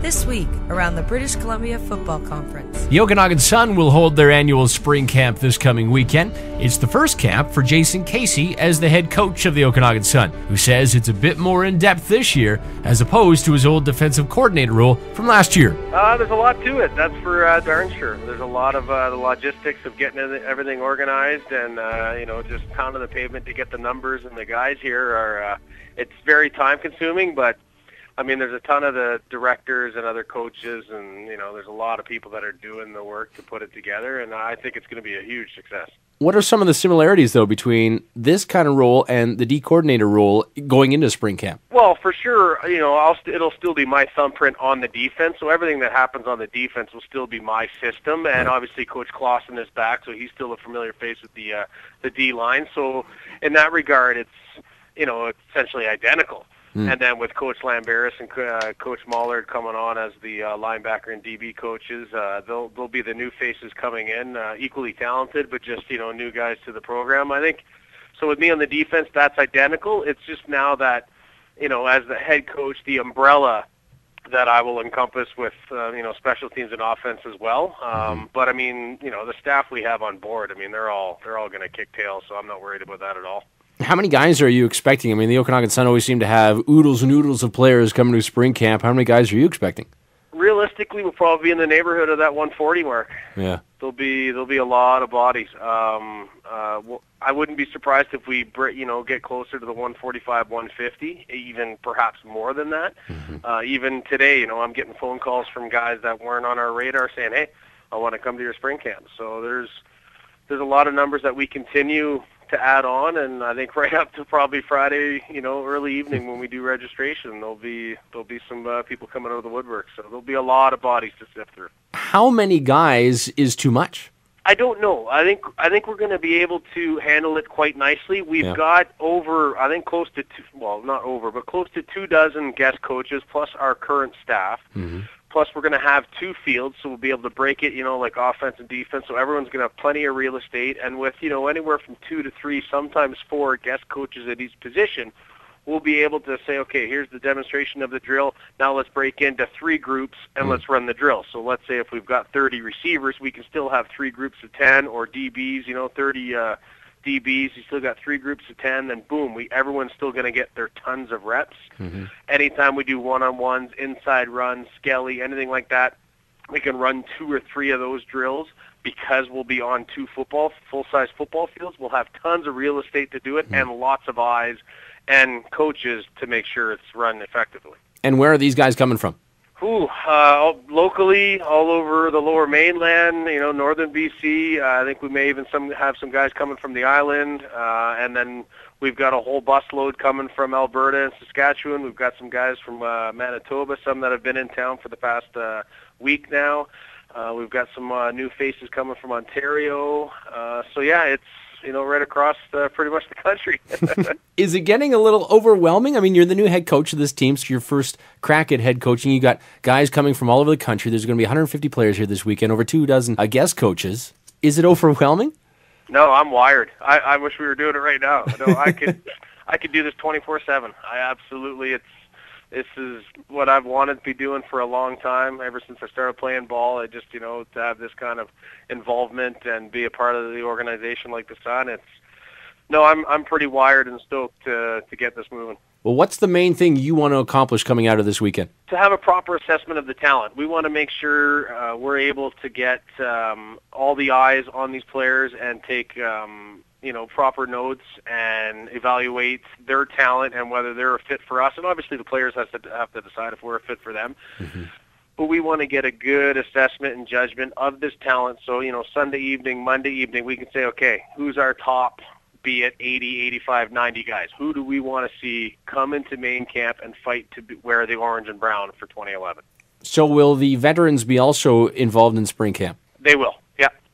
This week, around the British Columbia Football Conference. The Okanagan Sun will hold their annual spring camp this coming weekend. It's the first camp for Jason Casey as the head coach of the Okanagan Sun, who says it's a bit more in-depth this year as opposed to his old defensive coordinator role from last year. There's a lot to it, that's for darn sure. There's a lot of the logistics of getting everything organized and, just pounding the pavement to get the numbers, and the guys here are, it's very time-consuming, but there's a ton of the directors and other coaches, and, there's a lot of people that are doing the work to put it together, and I think it's going to be a huge success. What are some of the similarities, though, between this kind of role and the D coordinator role going into spring camp? Well, for sure, it'll still be my thumbprint on the defense, so everything that happens on the defense will still be my system, and obviously Coach Clausen is back, so he's still a familiar face with the D-line, so in that regard, it's essentially identical. And then with Coach Lamberis and Coach Mollard coming on as the linebacker and DB coaches, they'll be the new faces coming in, equally talented, but just, new guys to the program. I think, so with me on the defense, that's identical. It's just now that, as the head coach, the umbrella that I will encompass with, special teams and offense as well. But, the staff we have on board, they're all going to kick tail, so I'm not worried about that at all. How many guys are you expecting? The Okanagan Sun always seem to have oodles and oodles of players coming to spring camp. How many guys are you expecting? Realistically, we'll probably be in the neighborhood of that 140 mark. Yeah, there'll be a lot of bodies. I wouldn't be surprised if we get closer to the 145, 150, even perhaps more than that. Even today, I'm getting phone calls from guys that weren't on our radar saying, "Hey, I want to come to your spring camp." So there's a lot of numbers that we continue to add on, and I think right up to probably Friday, early evening when we do registration, there'll be some people coming out of the woodwork. So there'll be a lot of bodies to sift through. How many guys is too much? I don't know. I think we're going to be able to handle it quite nicely. We've got over, I think close to close to 24 guest coaches plus our current staff. Plus, we're going to have two fields, so we'll be able to break it, like offense and defense. So everyone's going to have plenty of real estate. And with, anywhere from 2 to 3, sometimes 4 guest coaches at each position, we'll be able to say, okay, here's the demonstration of the drill. Now let's break into 3 groups and let's run the drill. So let's say if we've got 30 receivers, we can still have 3 groups of 10, or DBs, 30 DBs, you still got 3 groups of 10, then boom, everyone's still going to get their tons of reps. Anytime we do one-on-ones, inside runs, skelly, anything like that, we can run 2 or 3 of those drills because we'll be on 2 full-size football fields. We'll have tons of real estate to do it and lots of eyes and coaches to make sure it's run effectively. And where are these guys coming from? Locally, all over the Lower Mainland, northern BC. I think we may even have some guys coming from the island, and then we've got a whole busload coming from Alberta and Saskatchewan. We've got some guys from Manitoba, some that have been in town for the past week now. We've got some new faces coming from Ontario. It's right across pretty much the country. Is it getting a little overwhelming? You're the new head coach of this team, so your first crack at head coaching. You got guys coming from all over the country. There's going to be 150 players here this weekend, over 24 guest coaches. Is it overwhelming? No, I'm wired. I wish we were doing it right now. No, I could do this 24/7. This is what I've wanted to be doing for a long time, ever since I started playing ball. I just, to have this kind of involvement and be a part of the organization like the Sun, I'm pretty wired and stoked to get this moving. Well, what's the main thing you want to accomplish coming out of this weekend? To have a proper assessment of the talent. We want to make sure we're able to get all the eyes on these players and take proper notes and evaluate their talent and whether they're a fit for us. And obviously the players have to decide if we're a fit for them. But we want to get a good assessment and judgment of this talent. So, Sunday evening, Monday evening, we can say, okay, who's our top, be it 80, 85, 90 guys? Who do we want to see come into main camp and fight to wear the orange and brown for 2011? So will the veterans be also involved in spring camp? They will.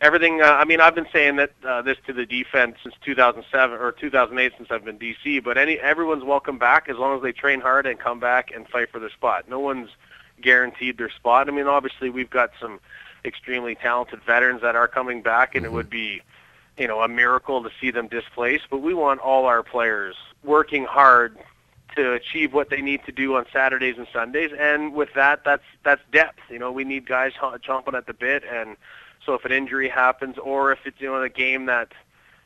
Everything, I've been saying that this to the defense since 2007 or 2008 since I've been DC, but everyone's welcome back as long as they train hard and come back and fight for their spot. No one's guaranteed their spot. Obviously we've got some extremely talented veterans that are coming back, and it would be, a miracle to see them displaced, but we want all our players working hard to achieve what they need to do on Saturdays and Sundays. And with that, that's depth. We need guys chomping at the bit. And so if an injury happens, or if it's a game that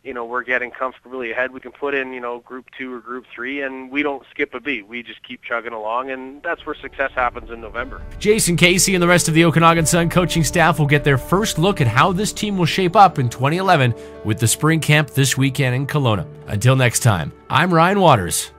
we're getting comfortably ahead, we can put in Group 2 or Group 3, and we don't skip a beat. We just keep chugging along, and that's where success happens in November. Jason Casey and the rest of the Okanagan Sun coaching staff will get their first look at how this team will shape up in 2011 with the spring camp this weekend in Kelowna. Until next time, I'm Ryan Waters.